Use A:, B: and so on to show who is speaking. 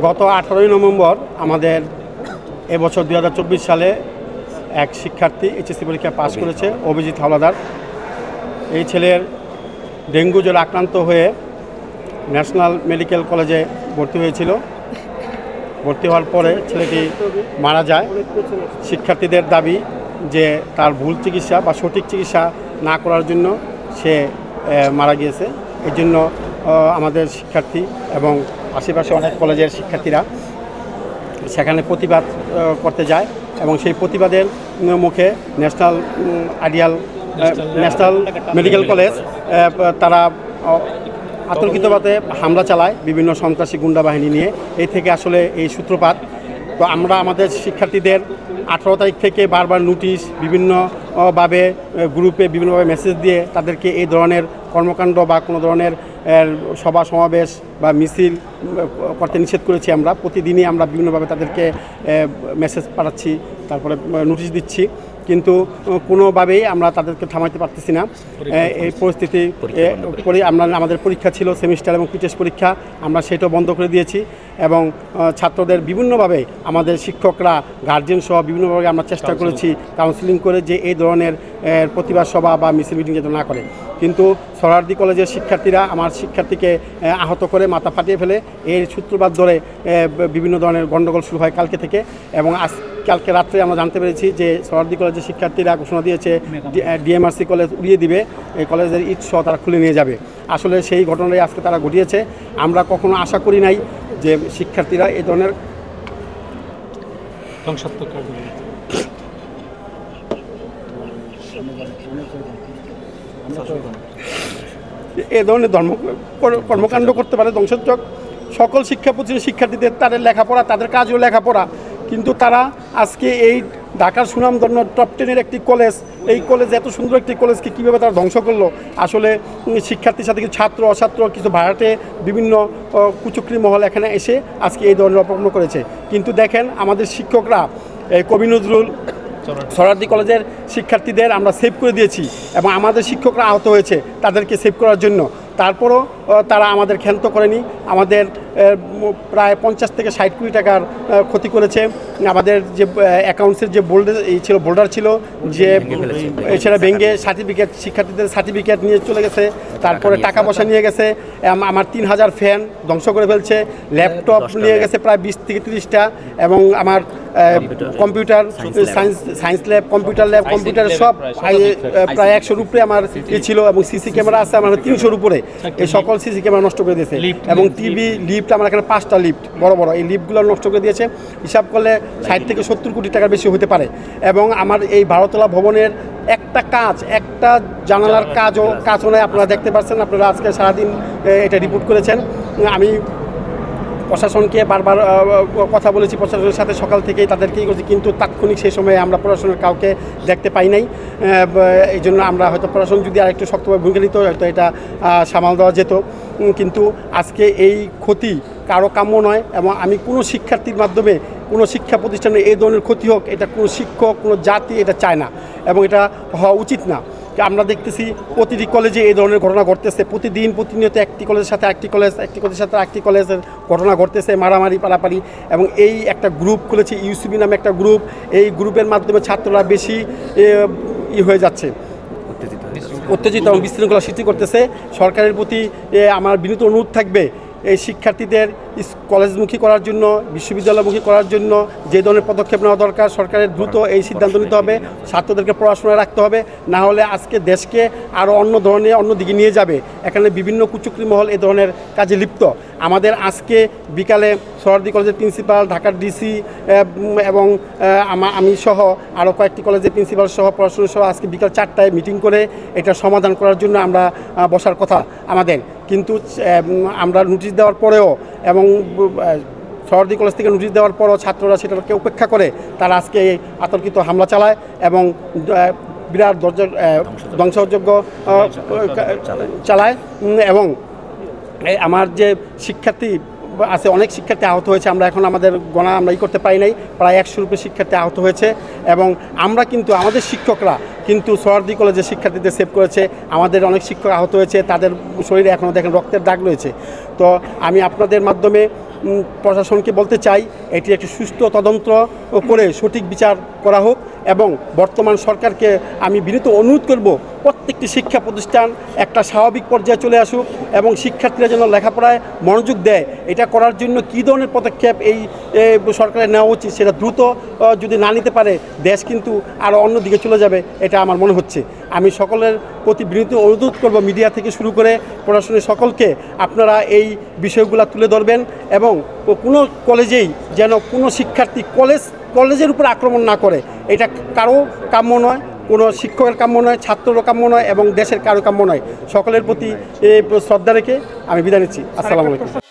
A: গত 18ই নভেম্বর আমাদের এবছর 2024 সালে এক শিক্ষার্থী এইচএসসি পরীক্ষায় পাশ করেছে, অভিজিৎ হাওলাদার। এই ছেলের ডেঙ্গু জ্বরে আক্রান্ত হয়ে ন্যাশনাল মেডিকেল কলেজে ভর্তি হয়েছিল। ভর্তি হওয়ার পরে ছেলেটি মারা যায়। শিক্ষার্থীদের দাবি যে তার ভুল চিকিৎসা বা সঠিক চিকিৎসা না করার জন্য সে মারা গিয়েছে। এই জন্য আমাদের শিক্ষার্থী এবং আশেপাশে অনেক কলেজের শিক্ষার্থীরা সেখানে প্রতিবাদ করতে যায় এবং সেই প্রতিবাদের মুখে ন্যাশনাল মেডিকেল কলেজ তারা আতঙ্কিতভাবে হামলা চালায় বিভিন্ন সন্ত্রাসী গুন্ডা বাহিনী নিয়ে। এই থেকে আসলে এই সূত্রপাত। তো আমরা আমাদের শিক্ষার্থীদের 18 তারিখ থেকে বারবার নোটিশ, বিভিন্নভাবে গ্রুপে বিভিন্নভাবে মেসেজ দিয়ে তাদেরকে এই ধরনের কর্মকাণ্ড বা কোনো ধরনের সভা সমাবেশ বা মিছিল করতে নিষেধ করেছি। আমরা প্রতিদিনই আমরা বিভিন্নভাবে তাদেরকে মেসেজ পাঠাচ্ছি, তারপরে নোটিশ দিচ্ছি, কিন্তু কোনোভাবেই আমরা তাদেরকে থামাইতে পারতেছি না। এই পরিস্থিতি আমাদের পরীক্ষা ছিল সেমিস্টার এবং টেস্ট পরীক্ষা, আমরা সেটাও বন্ধ করে দিয়েছি এবং ছাত্রদের বিভিন্নভাবে আমাদের শিক্ষকরা গার্জেন সহ বিভিন্নভাবে আমরা চেষ্টা করেছি কাউন্সিলিং করে যে এই ধরনের প্রতিবাদ সভা বা মিছিল মিটিং যাতে না করে। কিন্তু সোহরাওয়ার্দী কলেজের শিক্ষার্থীরা আমার শিক্ষার্থীকে আহত করে মাথা ফাটিয়ে ফেলে। এর সূত্রপাত ধরে বিভিন্ন ধরনের গণ্ডগোল শুরু হয় কালকে থেকে এবং কালকে রাত্রে আমরা জানতে পেরেছি যে সোহরাওয়ার্দী কলেজের শিক্ষার্থীরা ঘোষণা দিয়েছে ডিএমআরসি কলেজ উড়িয়ে দিবে, এই কলেজের ইট সহ তারা খুলে নিয়ে যাবে। আসলে সেই ঘটনাই আজকে তারা ঘটিয়েছে। আমরা কখনো আশা করি নাই যে শিক্ষার্থীরা এই ধরনের কর্মকাণ্ড করতে পারে, ধ্বংসাত্মক। সকল শিক্ষা প্রতিষ্ঠানের শিক্ষার্থীদের তাদের লেখাপড়া, তাদের কাজও লেখাপড়া, কিন্তু তারা আজকে এই ঢাকার সুনামধন্য টপ 10-এর একটি কলেজ, এই কলেজ এত সুন্দর একটি কলেজকে কীভাবে তারা ধ্বংস করলো। আসলে শিক্ষার্থীর সাথে কিছু ছাত্র অছাত্র কিছু ভাড়াটে বিভিন্ন কুচক্রী মহল এখানে এসে আজকে এই ধরনের অপকর্ম করেছে। কিন্তু দেখেন আমাদের শিক্ষকরা কবি নজরুল সোহরাওয়ার্দী কলেজের শিক্ষার্থীদের আমরা সেভ করে দিয়েছি এবং আমাদের শিক্ষকরা আহত হয়েছে তাদেরকে সেভ করার জন্য। তারপরও তারা আমাদের ক্ষান্ত করেনি। আমাদের প্রায় 50 থেকে 60 কোটি টাকার ক্ষতি করেছে। আমাদের যে অ্যাকাউন্টসের যে বোল্ডার ছিল যে সেটা ভেঙে সার্টিফিকেট, শিক্ষার্থীদের সার্টিফিকেট নিয়ে চলে গেছে, তারপরে টাকা পয়সা নিয়ে গেছে। আমার 3000 ফ্যান ধ্বংস করে ফেলছে, ল্যাপটপ নিয়ে গেছে প্রায় 20 থেকে 30টা এবং আমার কম্পিউটার সায়েন্স ল্যাব, কম্পিউটার সব প্রায় 100-র উপরে আমার ছিল এবং সিসি ক্যামেরা আছে আমার 300-র উপরে। এই সকল সিসি ক্যামেরা নষ্ট করে দিয়েছে এবং টিভি, লিফট, আমার এখানে 5টা লিফট বড় বড়, এই লিফটগুলো নষ্ট করে দিয়েছে। হিসাব করলে 60 থেকে 70 কোটি টাকার বেশি হতে পারে। এবং আমার এই 12তলা ভবনের একটা জানালার কাজও নয়। আপনারা দেখতে পাচ্ছেন, আপনারা আজকে সারাদিন এটা রিপোর্ট করেছেন। আমি প্রশাসনকে বারবার কথা বলেছি, প্রশাসনের সাথে সকাল থেকেই তাদেরকেই করছি, কিন্তু তাৎক্ষণিক সেই সময়ে আমরা প্রশাসনের কাউকে দেখতে পাই নাই। এই জন্য আমরা হয়তো প্রশাসন যদি আরেকটু শক্তভাবে ভূমিকা নিত হয়তো এটা সামাল দেওয়া যেত। কিন্তু আজকে এই ক্ষতি কারো কাম্য নয় এবং আমি কোনো শিক্ষার্থীর মাধ্যমে কোনো শিক্ষা প্রতিষ্ঠানে এই ধরনের ক্ষতি হোক, এটা কোনো শিক্ষক, কোনো জাতি এটা চায় না এবং এটা হওয়া উচিত না। আমরা দেখতেছি প্রতিটি কলেজে এই ধরনের ঘটনা ঘটতেছে, প্রতিনিয়ত একটি কলেজের সাথে একটি কলেজের সাথে একটি কলেজের ঘটনা ঘটতেছে, মারামারি পারাপারি। এবং এই একটা গ্রুপ খুলেছে ইউসিবি নামে একটা গ্রুপ, এই গ্রুপের মাধ্যমে ছাত্ররা বেশি হয়ে যাচ্ছে, উত্তেজিত এবং বিশৃঙ্খলা সৃষ্টি করতেছে। সরকারের প্রতি আমার বিনীত অনুরোধ থাকবে এই শিক্ষার্থীদের কলেজমুখী করার জন্য, বিশ্ববিদ্যালয়মুখী করার জন্য যে ধরনের পদক্ষেপ নেওয়া দরকার সরকারের দ্রুত এই সিদ্ধান্ত নিতে হবে। ছাত্রদেরকে পড়াশোনায় রাখতে হবে, না হলে আজকে দেশকে আরও অন্যদিকে নিয়ে যাবে। এখানে বিভিন্ন কুচক্রী মহল এ ধরনের কাজে লিপ্ত। আমাদের আজকে বিকালে সোহরাওয়ার্দী কলেজের প্রিন্সিপাল, ঢাকার ডিসি এবং আমি সহ আরও কয়েকটি কলেজের প্রিন্সিপাল সহ প্রশাসন সহ আজকে বিকাল 4টায় মিটিং করে এটা সমাধান করার জন্য আমরা বসার কথা আমাদের। কিন্তু আমরা নোটিশ দেওয়ার পরেও এবং সোহরাওয়ার্দী কলেজ থেকে নোটিশ দেওয়ার পরও ছাত্ররা সেটাকে উপেক্ষা করে তারা আজকে আতর্কিত হামলা চালায় এবং বিরাট ধ্বংসযজ্ঞ চালায়। এবং আমার যে শিক্ষার্থী আছে, অনেক শিক্ষার্থী আহত হয়েছে। আমরা এখন আমাদের গণনা আমরা করতে পারি নাই, প্রায় 100-র উপরে শিক্ষার্থী আহত হয়েছে। এবং আমরা কিন্তু আমাদের শিক্ষকরা কিন্তু সোহরাওয়ার্দী কলেজের শিক্ষার্থীদের সেভ করেছে। আমাদের অনেক শিক্ষক আহত হয়েছে, তাদের শরীরে এখনও দেখেন রক্তের দাগ রয়েছে। তো আমি আপনাদের মাধ্যমে প্রশাসনকে বলতে চাই, এটি একটি সুষ্ঠু তদন্ত করে সঠিক বিচার করা হোক এবং বর্তমান সরকারকে আমি বিনীত অনুরোধ করব প্রত্যেকটি শিক্ষা প্রতিষ্ঠান একটা স্বাভাবিক পর্যায়ে চলে আসুক এবং শিক্ষার্থীরা যেন লেখাপড়ায় মনোযোগ দেয়। এটা করার জন্য কী ধরনের পদক্ষেপ এই সরকারের নেওয়া উচিত সেটা দ্রুত যদি না নিতে পারে দেশ কিন্তু আরও অন্যদিকে চলে যাবে, এটা আমার মনে হচ্ছে। আমি সকলের প্রতি বিনীত অনুরোধ করব, মিডিয়া থেকে শুরু করে প্রশাসনের সকলকে, আপনারা এই বিষয়গুলো তুলে ধরবেন এবং কোনো কলেজেই যেন কোনো শিক্ষার্থী কলেজের উপর আক্রমণ না করে। এটা কারো কাম্য নয়, কোনো শিক্ষকের কাম্য নয়, ছাত্রেরও কাম্য নয় এবং দেশের কারো কাম্য নয়। সকলের প্রতি শ্রদ্ধা রেখে আমি বিদায় নিচ্ছি। আসসালামু আলাইকুম।